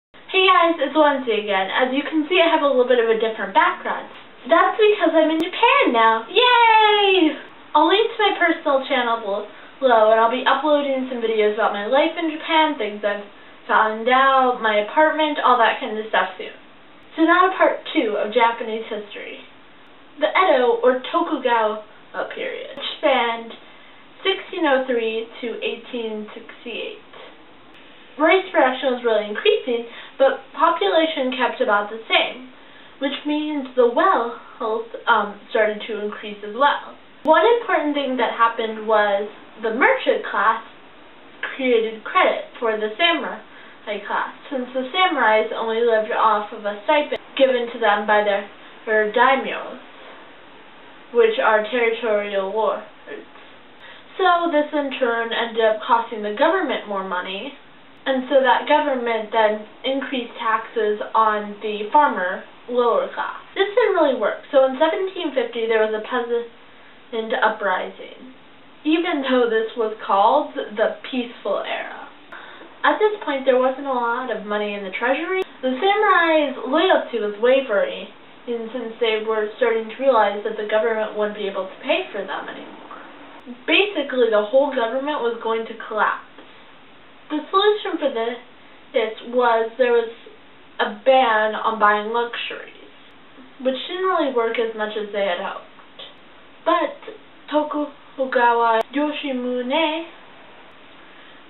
Hey guys, it's Wednesday again. As you can see, I have a little bit of a different background. That's because I'm in Japan now. Yay! I'll link to my personal channel below, and I'll be uploading some videos about my life in Japan, things I've found out, my apartment, all that kind of stuff soon. So now to part 2 of Japanese history. The Edo, or Tokugawa period, which spanned 1603 to 1868. Rice production was really increasing, but population kept about the same, which means the wealth started to increase as well. One important thing that happened was the merchant class created credit for the samurai class, since the samurais only lived off of a stipend given to them by their daimyos, which are territorial lords. So this in turn ended up costing the government more money, and so that government then increased taxes on the farmer lower class. This didn't really work. So in 1750 there was a peasant uprising, even though this was called the peaceful era. At this point there wasn't a lot of money in the treasury. The samurais' loyalty was wavering, since they were starting to realize that the government wouldn't be able to pay for them anymore. Basically the whole government was going to collapse. The solution for this was there was a ban on buying luxuries, which didn't really work as much as they had hoped. But Tokugawa Yoshimune,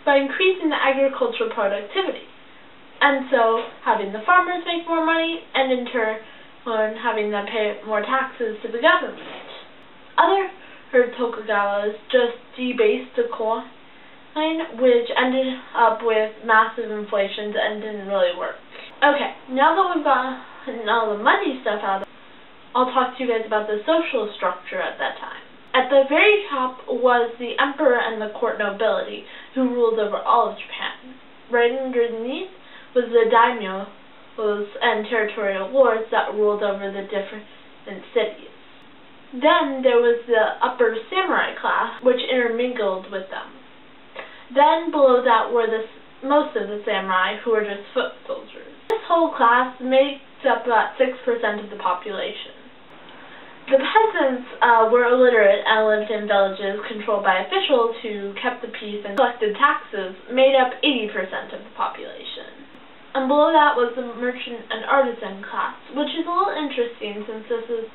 by increasing the agricultural productivity, and so having the farmers make more money, and in turn having them pay more taxes to the government. Other Tokugawas just debased the coin, which ended up with massive inflations and didn't really work. Okay, now that we've gotten all the money stuff out, I'll talk to you guys about the social structure at that time. At the very top was the emperor and the court nobility, who ruled over all of Japan. Right underneath was the daimyos and territorial lords that ruled over the different cities. Then there was the upper samurai class, which intermingled with them. Then below that were most of the samurai, who were just foot soldiers. This whole class makes up about 6% of the population. The peasants were illiterate and lived in villages controlled by officials who kept the peace and collected taxes, made up 80% of the population. And below that was the merchant and artisan class, which is a little interesting since this is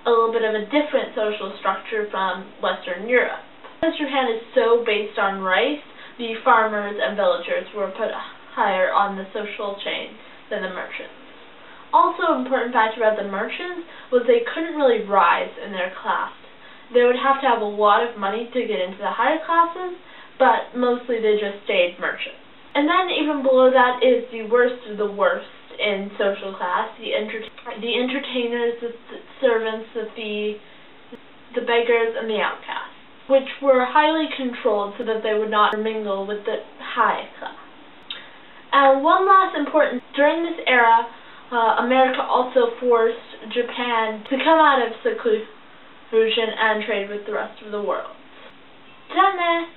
a little bit of a different social structure from Western Europe. Because Japan is so based on rice, the farmers and villagers were put higher on the social chain than the merchants. Also, an important fact about the merchants was they couldn't really rise in their class. They would have to have a lot of money to get into the higher classes, but mostly they just stayed merchants. And then even below that is the worst of the worst in social class, the entertainers, the servants, the thieves, the beggars, and the outcasts, which were highly controlled so that they would not mingle with the high class. And one last important, during this era, America also forced Japan to come out of seclusion and trade with the rest of the world. Deanne!